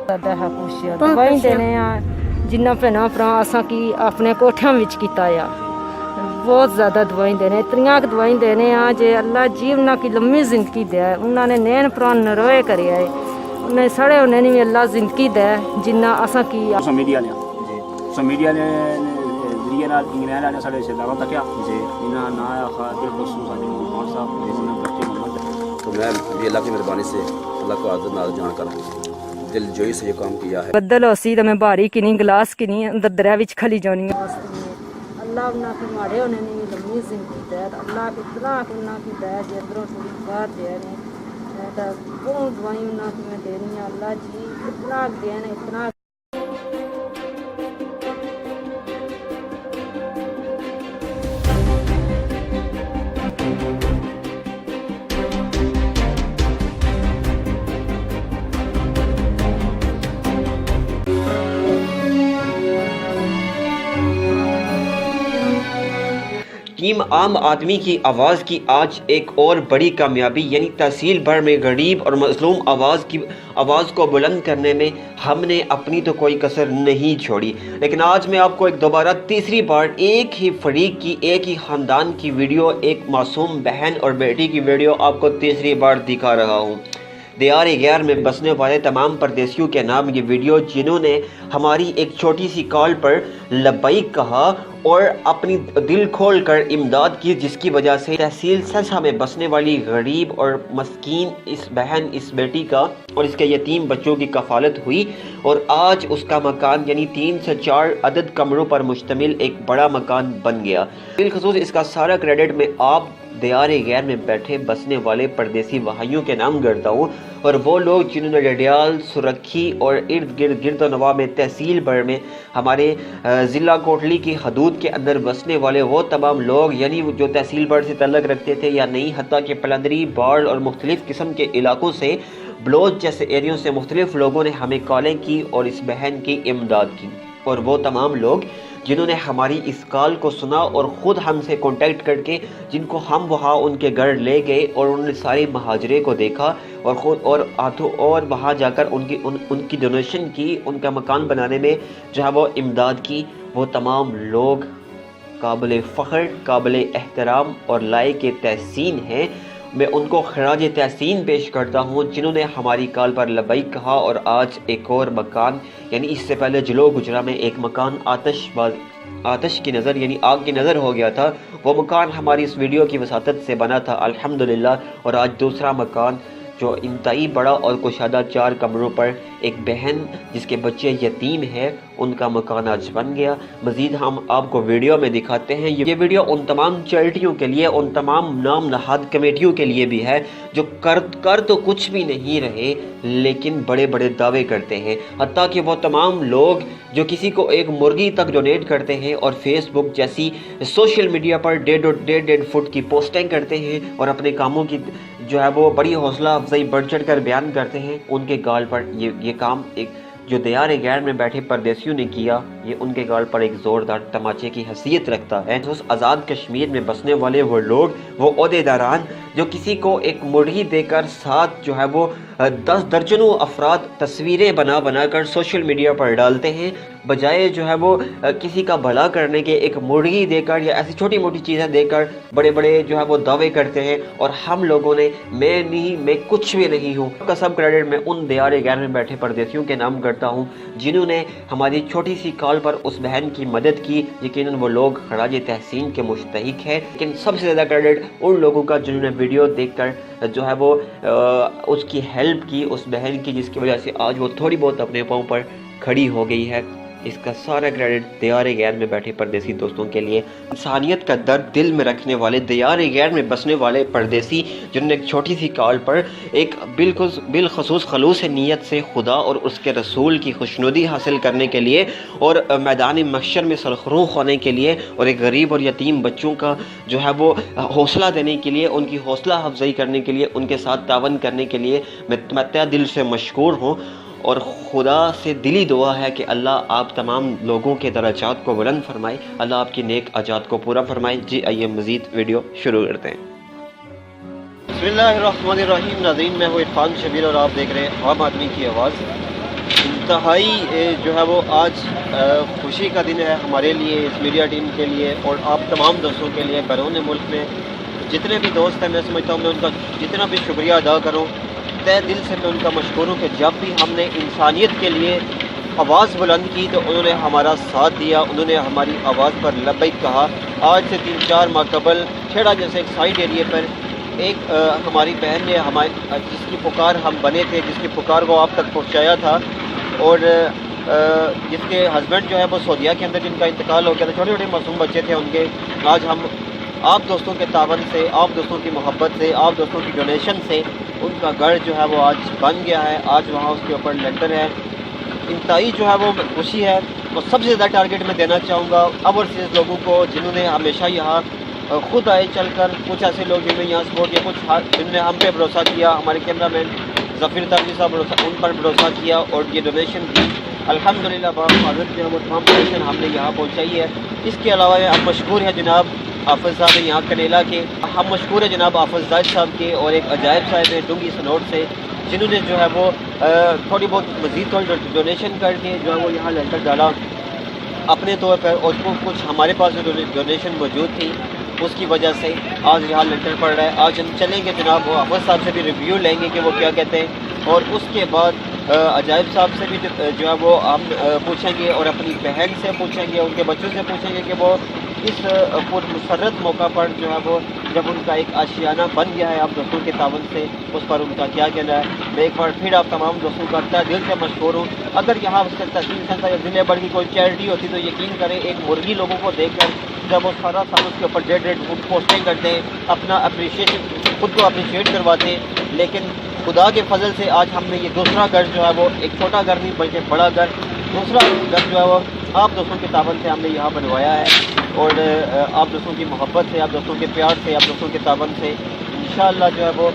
ਸਾਡਾ ਹੈ ਪੁੱਛਿਆ ਦਵਾਈ ਦੇਣੇ ਆ ਜਿੰਨਾ ਭੈਣਾਂ ਭਰਾ ਅਸਾਂ ਕੀ ਆਪਣੇ ਕੋਠਿਆਂ ਵਿੱਚ ਕੀਤਾ ਆ ਬਹੁਤ ਜ਼ਿਆਦਾ ਦਵਾਈ ਦੇਣੇ ਇਤਨੀਆਂ ਕੁ ਦਵਾਈ ਦੇਣੇ ਆ ਜੇ ਅੱਲਾ ਜੀਵਨਾਂ ਕੀ ਲੰਮੀ ਜ਼ਿੰਦਗੀ ਦੇ ਉਹਨਾਂ ਨੇ ਨੈਣ ਪ੍ਰਾਣ ਨਰੋਏ ਕਰਿਆ ਹੈ ਉਹਨੇ ਸੜੇ ਉਹਨੇ ਨਹੀਂ ਅੱਲਾ ਜ਼ਿੰਦਗੀ ਦੇ ਜਿੰਨਾ ਅਸਾਂ ਕੀ ਮੀਡੀਆ ਨੇ ਮੀਡੀਆ ਨੇ ਜ਼ਰੀਏ ਨਾਲ ਇੰਗਲੈਂਡ ਵਾਲੇ ਸਾਡੇ ਰਿਸ਼ਤੇਦਾਰਾਂ ਤੱਕ ਆ ਜੀ ਇਹਨਾਂ ਨਾ ਖਾतिर दोस्तों साथी मोहम्मद साहब जिसने बच्चे मोहम्मद तो मैं भी अल्लाह की मेहरबानी से अल्लाह को आदत नाल जान कर दिल जोई से ये काम किया है ਬੱਦਲ ਹੋਸੀ ਤਾਂ ਮੈਂ ਭਾਰੀ ਕਿਨੀ ਗਲਾਸ ਕਿਨੀ ਅੰਦਰ ਦਰਿਆ ਵਿੱਚ ਖਲੀ ਜਾਣੀ ਅੱਲਾ ਉਹਨਾਂ ਕੇ ਮਾੜੇ ਉਹਨੇ ਨਹੀਂ ਲੰਮੀ ਜ਼ਿੰਦਗੀ ਦੇ ਅੱਲਾ ਇਤਨਾ ਉਹਨਾਂ ਕੀ ਦੇ ਜੇ ਅੰਦਰੋਂ ਥੋੜੀ ਬਾਹਰ ਦੇ ਨੇ ਤਾਂ ਉਹ ਦਵਾਈ ਉਹਨਾਂ ਕੀ ਮੈਂ ਦੇਣੀ ਆ ਅੱਲਾ ਜੀ ਇਤਨਾ ਦੇਣ ਇਤਨਾ टीम आम आदमी की आवाज़ की आज एक और बड़ी कामयाबी यानी तहसील भर में गरीब और मजलूम आवाज़ को बुलंद करने में हमने अपनी तो कोई कसर नहीं छोड़ी। लेकिन आज मैं आपको एक दोबारा तीसरी बार एक ही फरीक की एक ही ख़ानदान की वीडियो एक मासूम बहन और बेटी की वीडियो आपको तीसरी बार दिखा रहा हूँ। दियार गैर में बसने वाले तमाम परदेसियों के नाम ये वीडियो जिन्होंने हमारी एक छोटी सी कॉल पर लब्बैक कहा और अपनी दिल खोल कर इमदाद की, जिसकी वजह से तहसील सरसा में बसने वाली गरीब और मस्कीन इस बहन इस बेटी का और इसके यतीम बच्चों की कफालत हुई और आज उसका मकान यानी 3 से 4 अदद कमरों पर मुश्तमिल एक बड़ा मकान बन गया। बिलखसूस इसका सारा क्रेडिट मैं आप दियार गैर में बैठे बसने वाले परदेसी भाइयों के नाम करता हूँ और वो लोग जिन्होंने डडियाल सुरखी और इर्द गिर्द गिरदनवा में तहसील भर में हमारे ज़िला कोटली की हदूद के अंदर बसने वाले वो तमाम लोग यानी जो तहसील भर से तल्लक रखते थे या नहीं, हत्ता कि पलंदरी बाढ़ और मुख्तलिफ़ किस्म के इलाकों से बलोच जैसे एरियों से मुख्तलिफ़ लोगों ने हमें कॉलें की और इस बहन की इमदाद की। और वो तमाम लोग जिन्होंने हमारी इस कॉल को सुना और ख़ुद हमसे कांटेक्ट करके जिनको हम वहाँ उनके घर ले गए और उन्होंने सारे महाजरे को देखा और ख़ुद और हाथों और वहाँ जाकर उनकी डोनेशन की, उनका मकान बनाने में जो है वो इमदाद की, वो तमाम लोग काबिल फ़ख्र काबिल एहतराम और लायक तहसीन हैं। मैं उनको खराज तहसीन पेश करता हूँ जिन्होंने हमारी कॉल पर लब्बैक कहा और आज एक और मकान यानी इससे पहले जलो गुजरा में एक मकान आतश की नज़र यानी आग की नज़र हो गया था, वो मकान हमारी इस वीडियो की वसातत से बना था अल्हम्दुलिल्लाह। और आज दूसरा मकान जो इंतहाई बड़ा और कुशादा 4 कमरों पर एक बहन जिसके बच्चे यतीम हैं उनका मकान आज बन गया। मज़ीद हम आपको वीडियो में दिखाते हैं। ये वीडियो उन तमाम चैरिटियों के लिए, उन तमाम नाम नहाद कमेटियों के लिए भी है जो कर तो कुछ भी नहीं रहे लेकिन बड़े बड़े दावे करते हैं। हत्ता कि वो तमाम लोग जो किसी को एक मुर्गी तक डोनेट करते हैं और फेसबुक जैसी सोशल मीडिया पर डेढ़ फुट की पोस्टें करते हैं और अपने कामों की जो है वो बड़ी हौसला अफजाई बढ़ चढ़ कर बयान करते हैं, उनके गाल पर ये काम एक जो दियार गैर में बैठे परदेसियों ने किया, ये उनके गाल पर एक ज़ोरदार तमाचे की हैसियत रखता है। उस आज़ाद कश्मीर में बसने वाले वो लोग, वो ओहदेदारान जो किसी को एक मुर्गी देकर साथ जो है वो 10 दर्जनों अफराद तस्वीरें बना कर सोशल मीडिया पर डालते हैं, बजाय जो है वो किसी का भला करने के एक मुर्गी देकर या ऐसी छोटी मोटी चीज़ें देकर बड़े बड़े जो है वो दावे करते हैं। और हम लोगों ने मैं कुछ भी नहीं हूँ का सब क्रेडिट मैं उन दियार गैर में बैठे परदेसियों के नाम करता हूँ जिन्होंने हमारी छोटी सी कॉल पर उस बहन की मदद की। यकीनन वो लोग खराज तहसीन के मुस्तहिक है, लेकिन सबसे ज़्यादा क्रेडिट उन लोगों का जिन्होंने वीडियो देखकर जो है वो उसकी हेल्प की उस बहन की, जिसकी वजह से आज वो थोड़ी बहुत अपने पाँव पर खड़ी हो गई है। इसका सारा क्रेडिट दियार गैर में बैठे परदेसी दोस्तों के लिए। इंसानियत का दर्द दिल में रखने वाले दियार गैर में बसने वाले परदेसी जिन्होंने एक छोटी सी कॉल पर एक बिलखसूस खलूस नीयत से खुदा और उसके रसूल की खुशनुदी हासिल करने के लिए और मैदान महशर में सरखरूख होने के लिए और एक गरीब और यतीम बच्चों का जो है वो हौसला देने के लिए, उनकी हौसला अफजाई करने के लिए, उनके साथ तावन करने के लिए मैं तहे दिल से मशकूर हूँ। और खुदा से दिली दुआ है कि अल्लाह आप तमाम लोगों के दराजात को बुलंद फरमाए, अल्लाह आपकी नेक आजात को पूरा फरमाए। जी आइए मज़ीद वीडियो शुरू करते हैं। बिस्मिल्लाहिर्रहमानिर्रहीम। नाज़रीन, मैं हूँ इरफान शबीर और आप देख रहे हैं आम आदमी की आवाज़। انتہائی جو ہے وہ آج خوشی کا دن ہے ہمارے لیے، اس میڈیا ٹیم کے لیے اور آپ تمام دوستوں کے لیے بیرون ملک میں جتنے بھی دوست ہیں. میں سمجھتا ہوں میں ان کا جتنا بھی شکریہ ادا کروں، تہ دل سے میں ان کا مشکور ہوں کہ جب بھی ہم نے انسانیت کے لیے آواز بلند کی تو انہوں نے ہمارا ساتھ دیا، انہوں نے ہماری آواز پر لبیک کہا. آج سے 3-4 ماہ قبل کھیڑا جیسے ایک سائڈ ایریے پر ایک ہماری بہن نے جس کی پکار ہم بنے تھے، جس کی پکار کو آپ تک پہنچایا تھا، اور جس کے ہسبینڈ جو ہے وہ سعودیہ کے اندر جن کا انتقال ہو گیا تھا، چھوٹے چھوٹے معصوم بچے تھے ان کے. آج ہم آپ دوستوں کے تعاون سے، آپ دوستوں کی محبت سے، آپ دوستوں کی ڈونیشن سے ان کا گھر جو ہے وہ آج بن گیا ہے. آج وہاں اس کے اوپر لینٹر ہے. انتہائی جو ہے وہ خوشی ہے. اور سب سے زیادہ ٹارگیٹ میں دینا چاہوں گا اوورسیز لوگوں کو جنہوں نے ہمیشہ یہاں خود آئے چل کر، کچھ ایسے لوگ جنہوں نے یہاں سپورٹ کیا، کچھ جنہوں نے ہم پہ بھروسہ کیا، ہمارے کیمرہ مین ظفیر تاجی صاحب ان پر بھروسہ کیا اور یہ ڈونیشن کی. الحمدللہ بحفاظت جو ہے وہ تمام ڈونیشن ہم نے یہاں پہنچائی ہے. اس کے علاوہ ہم مشکور ہیں جناب حافظ صاحب یہاں کنیلا کے، ہم مشکور ہیں جناب حافظ زاہد صاحب کے، اور ایک عجائب صاحب ہیں ڈونگی سنوٹ سے، جنہوں نے جو ہے وہ تھوڑی بہت مزید تھوڑی ڈونیشن کر کے جو ہے وہ یہاں لینٹر ڈالا اپنے طور پر. اور کچھ ہمارے پاس جو ڈونیشن موجود تھی اس کی وجہ سے آج یہاں لینٹر پڑ رہا ہے. آج ہم چلیں گے جناب وہ حافظ صاحب سے بھی ریویو لیں گے کہ وہ کیا کہتے ہیں، اور اس کے بعد عجائب صاحب سے بھی جو ہے وہ ہم پوچھیں گے، اور اپنی بہن سے پوچھیں گے، ان کے بچوں سے پوچھیں گے کہ وہ اس مسرت موقع پر جو ہے وہ جب ان کا ایک آشیانہ بن گیا ہے آپ دوستوں کے تعاون سے، اس پر ان کا کیا کہنا ہے. میں ایک بار پھر آپ تمام دوستوں کا تہ دل سے مشکور ہوں. اگر یہاں اس کے تحصیل سینٹر یا ضلع بھر کی کوئی چیریٹی ہوتی تو یقین کریں ایک مرغی لوگوں کو دیکھ کر جب وہ سارا سال اس کے اوپر ڈیڈ پوسٹنگ کرتے ہیں، اپنا اپریشیشن خود کو اپریشیٹ کرواتے ہیں، لیکن خدا کے فضل سے آج ہم نے یہ دوسرا گھر جو ہے وہ ایک چھوٹا گھر نہیں بلکہ بڑا گھر، دوسرا گھر جو ہے وہ آپ دوستوں کے تعاون سے ہم نے یہاں بنوایا ہے. اور آپ دوستوں کی محبت سے، آپ دوستوں کے پیار سے، آپ دوستوں کے تعاون سے انشاءاللہ جو ہے وہ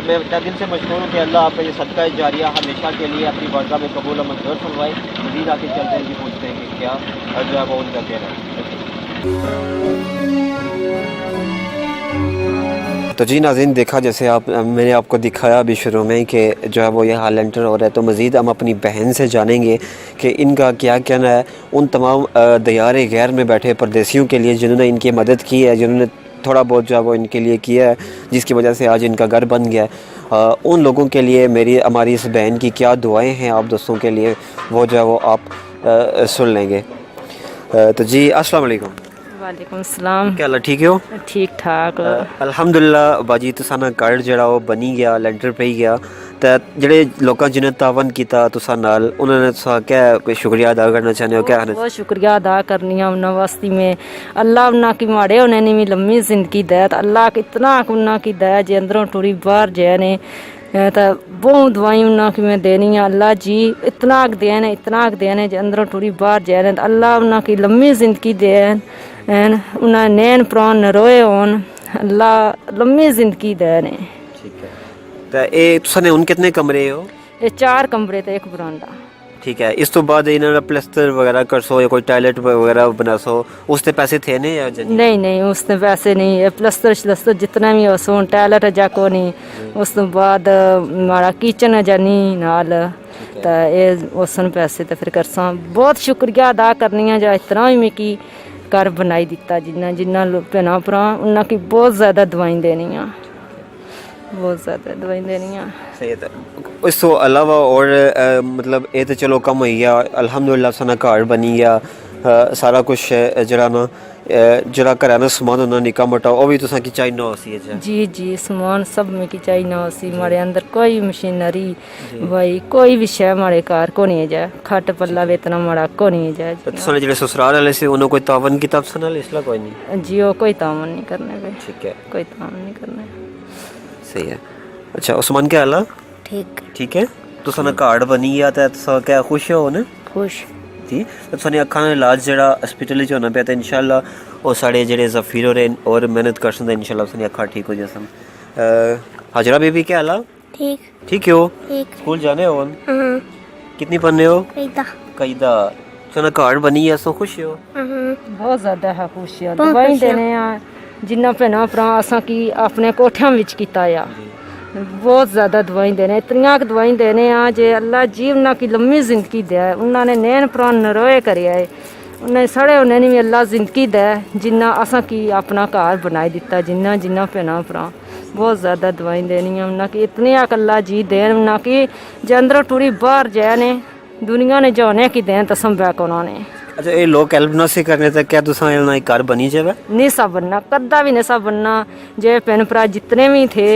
میں دل سے مشکور ہوں کہ اللہ آپ کا یہ صدقہ جاریہ ہمیشہ کے لیے اپنی بارگاہ میں قبول و منظور فرمائے. مزید آگے چلتے ہیں یہ پوچھتے ہیں کہ کیا جو ہے وہ ان کا کہنا ہے. تو جی ناظرین، دیکھا جیسے میں نے آپ کو دکھایا ابھی شروع میں کہ جو ہے وہ یہاں لینٹر ہو رہا ہے، تو مزید ہم اپنی بہن سے جانیں گے کہ ان کا کیا کہنا ہے ان تمام دیار غیر میں بیٹھے پردیسیوں کے لیے جنہوں نے ان کی مدد کی ہے، جنہوں نے تھوڑا بہت جو ہے وہ ان کے لیے کیا ہے، جس کی وجہ سے آج ان کا گھر بن گیا ہے. ان لوگوں کے لیے ہماری اس بہن کی کیا دعائیں ہیں آپ دوستوں کے لیے، وہ جو ہے وہ آپ سن لیں گے. تو جی السلام علیکم. وعلیکم السلام. کیا اللہ ٹھیک ہو؟ ٹھیک ٹھاک. الحمدللہ باجی تساں گھر جڑا وہ بنی گیا، لینٹر پئی گیا، تے جڑے لوکاں جنہیں تعاون کیتا تساں نال انہوں نے تساں کیا کوئی شکریہ ادا کرنا چاہتے ہو؟ کیا بہت شکریہ ادا کرنی ہے انہوں واسطے میں. اللہ انہاں کی ماڑے ہونے نہیں بھی لمبی زندگی دے، اللہ اتنا انہاں کی دے جے اندروں ٹوری باہر جے نے تو بہت دعائیں انہاں کی میں دینی ہیں. اللہ جی اتنا دینے جے اندروں ٹوری باہر جے نے، اللہ انہاں کی لمبی زندگی دین، انہاں نین پران نروئے ہون، اللہ لمبی زندگی دے نے. ٹھیک ہے. تو اے تساں نے ان کتنے کمرے ہو؟ یہ 4 کمرے تے ایک برانڈا. ٹھیک ہے. اس تو بعد انہوں نے پلسٹر وغیرہ کر سو یا کوئی ٹوائلٹ وغیرہ بنا سو، اس تے پیسے تھے نے یا نہیں اس تے پیسے نہیں. پلسٹر جتنا بھی ہو سو ٹوائلٹ جا کو نہیں. اس تو بعد ہمارا کچن جا نہیں نال تو یہ اس پیسے تو پھر کرساں. بہت شکریہ ادا کرنی ہے جو اتنا بھی مکی گھر بنائی دیتا، جنہ بھنا پرا انہاں کی بہت زیادہ دعائیں دینی ہیں، بہت زیادہ دعائیں دینی ہیں. صحیح ہے. اس تو علاوہ اور مطلب یہ تو چلو کم ہوئی گیا، الحمدللہ سنا گھر بنی گیا، سارا کچھ جڑا نا جڑا کرانا سامان ہونا نکا موٹا وہ بھی تساں کی چاہیے ہو سی. جی سامان سب میں کی چاہیے ہو سی. ہمارے اندر کوئی مشینری بھائی کوئی بھی شے ہمارے کار کو نہیں جائے، کھٹ پلا ویتنا ہمارا کو نہیں جائے. تساں جڑے سسرال والے سے انہوں کوئی تعاون کیتا تساں نال؟ اس کوئی نہیں جی وہ کوئی تعاون نہیں کرنے پہ. ٹھیک ہے. کوئی تعاون نہیں کرنا. صحیح ہے. اچھا عثمان کیا حال ہے؟ ٹھیک ہے. تساں نا کارڈ بنی گیا تے تساں کیا خوش ہو نا؟ خوش جی. تساں نے اکھاں دا علاج جڑا ہاسپٹل وچ ہونا پیا تے انشاءاللہ وہ ساڑے جڑے ظفیر اور محنت کرسن تے انشاءاللہ تساں اکھاں ٹھیک ہو جاسن. حاجرہ بی بی کیا حال ہے؟ ٹھیک ہو؟ اسکول جانے ہو؟ کتنی پڑھنے ہو؟ قیدہ. تساں کارڈ بنی ہے سو خوش ہو؟ بہت زیادہ ہے خوشی. دعائیں دینے جنہ بھنا پرا اساں کی اپنے کوٹھیاں وچ کیتا ਬਹੁਤ ਜ਼ਿਆਦਾ ਦਵਾਈ ਦੇਣੇ, ਇਤਨੀਆਂ ਕੁ ਦਵਾਈ ਦੇਣੇ ਆ ਜੇ ਅੱਲਾ ਜੀਵਨਾਂ ਕੀ ਲੰਮੀ ਜ਼ਿੰਦਗੀ ਦੇ। ਉਹਨਾਂ ਨੇ ਨੈਣ ਪ੍ਰਾਣ ਨਰੋਏ ਕਰਿਆ ਹੈ, ਉਹਨੇ ਸੜੇ ਉਹਨੇ ਨਹੀਂ ਵੀ ਅੱਲਾ ਜ਼ਿੰਦਗੀ ਦੇ ਜਿੰਨਾ ਅਸਾਂ ਕੀ ਆਪਣਾ ਘਰ ਬਣਾਈ ਦਿੱਤਾ। ਜਿੰਨਾ ਭੈਣਾਂ ਭਰਾ ਬਹੁਤ ਜ਼ਿਆਦਾ ਦਵਾਈ ਦੇਣੀ ਆ ਉਹਨਾਂ ਕੀ ਇਤਨੀ ਅਕੱਲਾ ਜੀ ਦੇਣ ਉਹਨਾਂ ਕੀ ਜੇ ਅੰਦਰੋਂ ਟੁਰੀ ਬਾਹਰ ਜਾए ਨੇ दुनिया ने जाने की दें तसम बैक उन्होंने। अच्छा, ये लोग हेल्प ना से करने तक क्या तुसा ना घर बनी जाए? नहीं सा बनना, कदा भी नहीं सा बनना। जे भैन भरा जितने भी थे,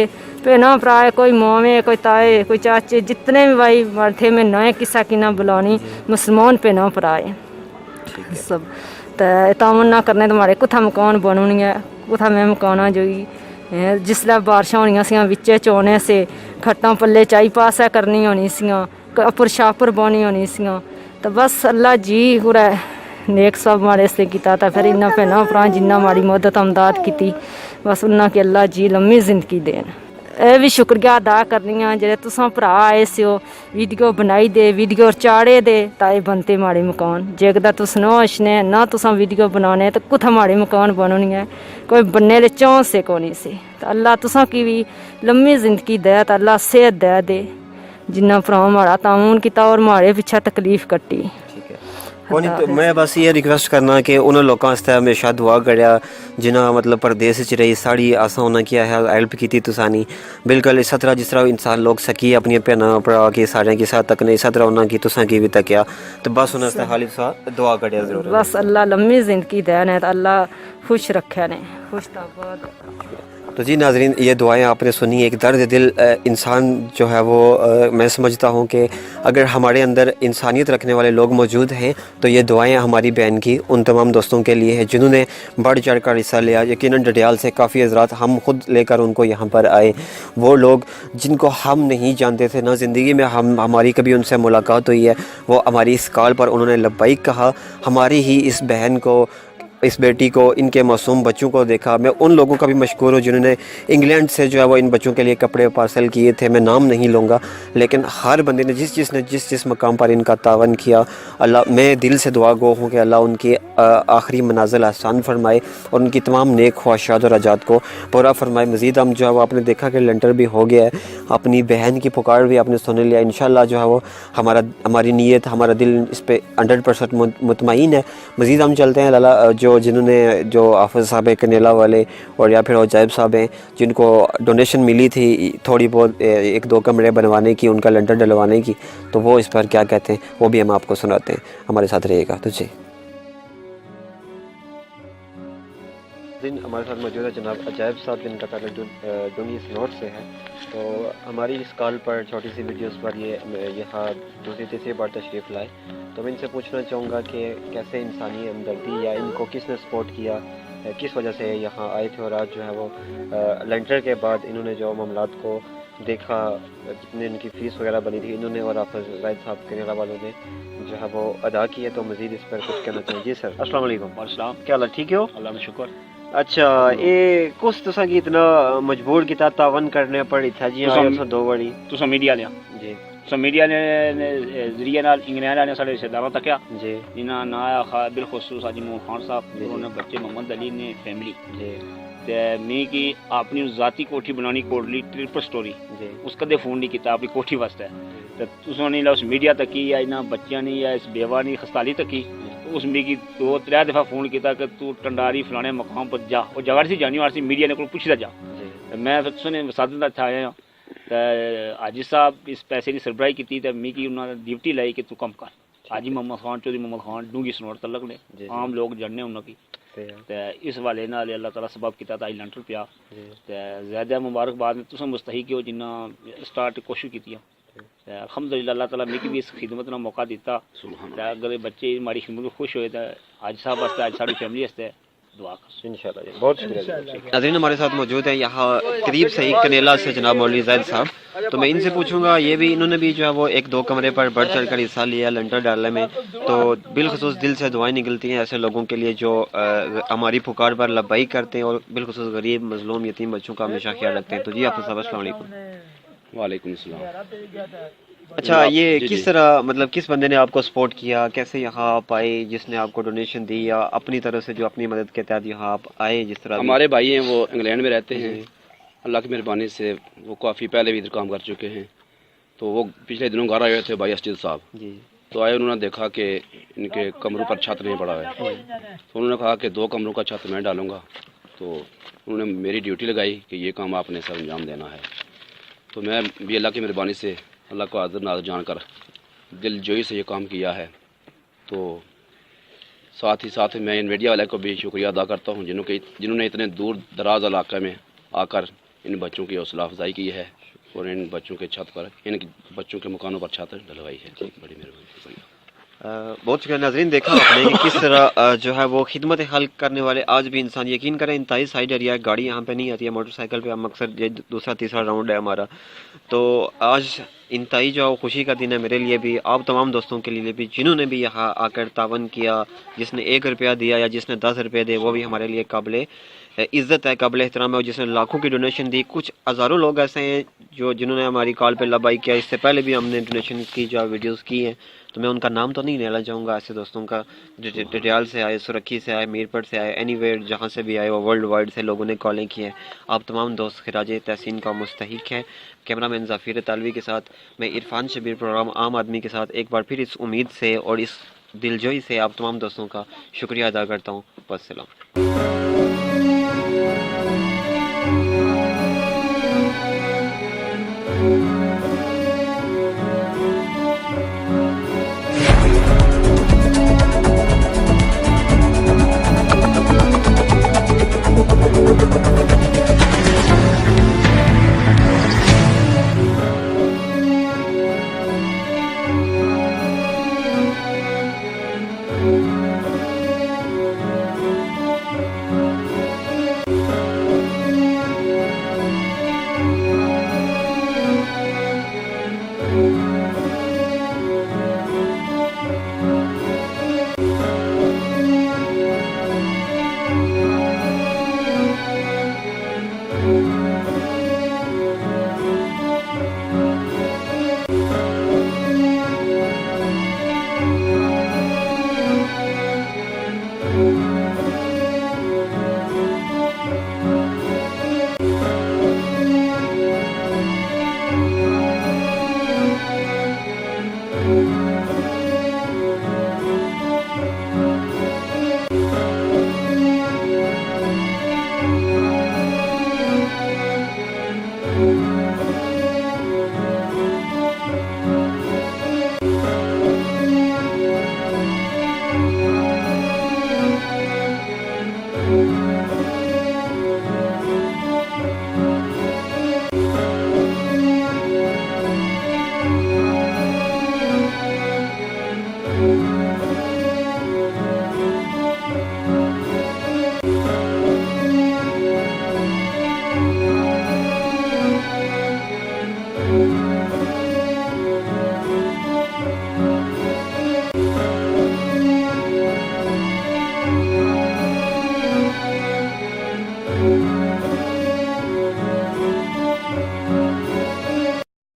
भैन भरा कोई मावे कोई ताए कोई चाचे जितने भी भाई थे, मैं नए किसा की ना बुलानी मुसलमान भैन भरा सब तमन्ना करने तुम्हारे कुत्था मकान बननी है, कुत्था मैं मकाना जो जिसलै बारिशां होनियां सियां बिच्चे चौने से खट्टां पल्ले चाई पासा करनी होनी सियां, अपर शापर बनी होनी सियां। तो बस अल्लाह जी पूरा नेक सब माड़े से किया था। फिर इन्ना भैन भरा जिन्ना माड़ी मदद अमदाद की बस उन्ना कि अल्लाह जी लम्मी जिंदगी देन। ਇਹ ਵੀ ਸ਼ੁਕਰੀਆ ਅਦਾ ਕਰਨੀ ਆ ਜਿਹੜੇ ਤੁਸੀਂ ਭਰਾ ਆਏ ਸਿਓ ਵੀਡੀਓ ਬਣਾਈ ਦੇ ਵੀਡੀਓ ਚਾੜੇ ਦੇ ਤਾਂ ਇਹ ਬੰਤੇ ਮਾੜੇ ਮਕਾਨ ਜੇਕਦਾ ਤੁਸੀਂ ਨਾ ਅਸ਼ਨੇ ਨਾ ਤੁਸੀਂ ਵੀਡੀਓ ਬਣਾਉਣੇ ਤਾਂ ਕੁੱਥਾ ਮਾੜੇ ਮਕਾਨ ਬਣਨੀ ਹੈ ਕੋਈ ਬੰਨੇ ਦੇ ਚੌਂਸੇ ਕੋ ਨਹੀਂ ਸੀ। ਤਾਂ ਅੱਲਾ ਤੁਸੀਂ ਕੀ ਵੀ ਲੰਮੀ ਜ਼ਿੰਦਗੀ ਦੇ ਤਾਂ ਅੱਲਾ ਸਿਹਤ ਦੇ ਜਿੰਨਾ ਭਰਾ ਮਾੜਾ ਤਾਮੂਨ ਕੀਤਾ ਔਰ ਮਾੜੇ ਪਿੱਛੇ ਤਕਲੀਫ ਕੱਟੀ। तो मैं बस ये रिक्वेस्ट करना कि उन्होंने लोगों वास्ते हमेशा दुआ करिया जिन्हें मतलब परदेस च रही साड़ी असा उन्हें किया है हेल्प की तुसानी बिल्कुल इस तरह जिस तरह इंसान लोग सकी अपनी भैन भरा की सारे की साथ तकने इस तरह उन्हें की तुसा की भी तकिया तो बस उन्हें खाली दुआ करिया जरूर। बस अल्लाह लम्मी जिंदगी देने तो अल्लाह खुश रखे ने खुश ताबाद। तो जी नाजरीन, ये दुआएं आपने सुनी। एक दर्द दिल इंसान जो है वो मैं समझता हूँ कि अगर हमारे अंदर इंसानियत रखने वाले लोग मौजूद हैं तो ये दुआएं हमारी बहन की उन तमाम दोस्तों के लिए है जिन्होंने बढ़ चढ़ कर हिस्सा लिया। यकीनन डडियाल से काफ़ी हज़रात हम खुद लेकर उनको यहाँ पर आए, वो लोग जिनको हम नहीं जानते थे ना ज़िंदगी में हमारी कभी उनसे मुलाकात हुई है, वो हमारी इस कॉल पर उन्होंने लब्बैक कहा। हमारी ही इस बहन को इस बेटी को इनके मासूम बच्चों को देखा। मैं उन लोगों का भी मशकूर हूँ जिन्होंने इंग्लैंड से जो है वो इन बच्चों के लिए कपड़े पार्सल किए थे। मैं नाम नहीं लूँगा लेकिन हर बंदे ने जिस मकाम पर इनका तावन किया, अल्लाह मैं दिल से दुआ गो हूँ कि अल्लाह उनकी आखिरी मनाजिल आसान फरमाए और उनकी तमाम नेक ख्वाहिशात और रजात को पूरा फरमाए। मज़ीद हम जो है वो आपने देखा कि लेंटर भी हो गया है, अपनी बहन की पुकार भी आपने सुन लिया। इंशाल्लाह जो है वो हमारी नीयत हमारा दिल इस पर 100% मुतमईन है। मज़ीद हम चलते हैं लाला जो हाफिज़ साहब कनेला वाले और या फिर अजायब साहब हैं जिनको डोनेशन मिली थी थोड़ी बहुत 1-2 कमरे बनवाने की, उनका लेंटर डलवाने की, तो वो इस पर क्या कहते हैं वो भी हम आपको सुनाते हैं। हमारे साथ रहिएगा। तो जी हमारे साथ मौजूद है जनाब अजायब साहब जिनका ताल्लुक दुनिया नोट से है। तो हमारी इस कॉल पर छोटी सी वीडियोस पर ये यहाँ दूसरी तीसरी बार तशरीफ़ लाए। तो मैं इनसे पूछना चाहूँगा कि कैसे इंसानी हमदर्दी या इनको किसने सपोर्ट किया, किस वजह से यहाँ आए थे और आज जो है वो लेंटर के बाद इन्होंने जो मामलात को देखा, जितने इनकी फ़ीस वगैरह बनी थी इन्होंने और हाफिज़ साहब कनेला वालों ने जो है वो अदा की है। तो मज़ीद इस पर कुछ कहना चाहिए। जी सर, अस्सलाम वालेकुम। क्या हाल ठीक हो? अल्लाह का शुक्र। अच्छा, ये कुछ तुसा की इतना मजबूर किया तावन करने पड़ी था जी आया 2 बड़ी तुसा मीडिया लिया जी मीडिया ने जरिए नाल इंग्लैंड वाले साढ़े रिश्तेदारों तक जी जिन्हें ना आया बिलखुसूस हाजी मोहम्मद खान साहब उन्होंने बच्चे मोहम्मद अली ने फैमिली जी ते मैं की अपनी ज़ाती कोठी बनानी कोटली ट्रिपल स्टोरी जी उस कदे फोन नहीं किया अपनी कोठी वास्ते तो तुसों उस मीडिया तक या इन्होंने बच्चियां नहीं या इस बेवा नहीं खस्ताली तक की उस मिगी 2-3 दफ़ा फोन किया कि तू टंडारी फलाने मकाम पर जा और जगह से जानी वाली मीडिया ने को पूछता जा। मैं फिर तुसें साधन था आया तो हाजी साहब इस पैसे की सरबराही की तो मिगी उन्होंने ड्यूटी लाई कि तू कम कर। हाजी मोहम्मद खान चौधरी मोहम्मद खान डूंगी सनौर तलक ने आम लोग जानने उन्होंने तो इस वाले नाल अल्लाह ताला सबब किया था लेंटर पिया तो ज़्यादा मुबारकबाद में तुसें मुस्तहिक हो जिन्ना स्टार्ट कोशिश की। अल्हम्दुलिल्लाह अल्लाह ताला मिगी भी इस खिदमत का मौका दिता। अगर बच्चे माड़ी खिदमत खुश होए तो आज साहब वास्ते आज सारी फैमिली वास्ते दुआ कर इंशाल्लाह जी। बहुत शुक्रिया। नाज़रीन, हमारे साथ मौजूद है यहाँ करीब से ही कनेला से जनाब मौलवी ज़ैद साहब। तो मैं इनसे पूछूंगा, ये भी इन्होंने भी जो है वो 1-2 कमरे पर बढ़ चढ़ कर हिस्सा लिया लेंटर डालने में। तो बिलखुसूस दिल से दुआएं निकलती हैं ऐसे लोगों के लिए जो हमारी पुकार पर लब्बैक करते हैं और बिलखुसूस गरीब मजलूम यतीम बच्चों का हमेशा ख्याल रखते हैं। तो जी आप अस्सलाम वालेकुम। वालेकुम अस्सलाम। अच्छा, ये किस तरह मतलब किस बंदे ने आपको सपोर्ट किया, कैसे यहाँ आप आए, जिसने आपको डोनेशन दी या अपनी तरफ से जो अपनी मदद के तहत यहाँ आप आए? जिस तरह हमारे भाई हैं वो इंग्लैंड में रहते हैं अल्लाह की मेहरबानी से वो काफ़ी पहले भी इधर काम कर चुके हैं। तो वो पिछले दिनों घर आए हुए थे भाई असजिद साहब। जी तो आए, उन्होंने देखा कि इनके कमरों पर छत नहीं पड़ा है। तो उन्होंने कहा कि 2 कमरों का छत मैं डालूँगा। तो उन्होंने मेरी ड्यूटी लगाई कि ये काम आपने सर अंजाम देना है। तो मैं भी अल्लाह की मेहरबानी से, अल्लाह को हाज़िर नाज़िर जानकर दिल जोई से ये काम किया है। तो साथ ही साथ मैं इन मीडिया वाले को भी शुक्रिया अदा करता हूँ जिन्होंने इतने दूर दराज इलाके में आकर इन बच्चों की हौसला अफजाई की है और इन बच्चों के छत पर, इन बच्चों के मकानों पर छत डलवाई है। बड़ी मेहरबानी। बहुत शुक्रिया नाज़रीन, देखा आपने कि किस तरह जो है वो खिदमत हल करने वाले आज भी इंसान, यकीन करें इंतहाई साइड एरिया है, गाड़ी यहाँ पे नहीं आती है, मोटरसाइकिल पे हम अक्सर ये दूसरा तीसरा राउंड है हमारा। तो आज इंतहाई जो खुशी का दिन है मेरे लिए भी, आप तमाम दोस्तों के लिए भी जिन्होंने भी यहाँ आकर तावन किया, जिसने 1 रुपया दिया या जिसने 10 रुपये दिए, वो भी हमारे लिए काबिल इज़्ज़त है, काबिल एहतराम है। और जिसने लाखों की डोनेशन दी, कुछ हज़ारों लोग ऐसे हैं जिन्होंने हमारी कॉल पे लबाई किया। इससे पहले भी हमने डोनेशन की जो वीडियोस की हैं, तो मैं उनका नाम तो नहीं लेना चाहूँगा। ऐसे दोस्तों का डिटेल से आए, सुरखी से आए, मीरपुर से आए, एनीवेयर जहाँ से भी आए, वो वर्ल्ड वाइड से लोगों ने कॉलें की हैं। आप तमाम दोस्त खिराज तहसीन का मुस्तहिक है। कैमरामैन ज़फ़ीर तालवी के साथ मैं इरफान शबीर, प्रोग्राम आम आदमी के साथ एक बार फिर इस उम्मीद से और इस दिलजोई से आप तमाम दोस्तों का शुक्रिया अदा करता हूँ। वस्सलाम।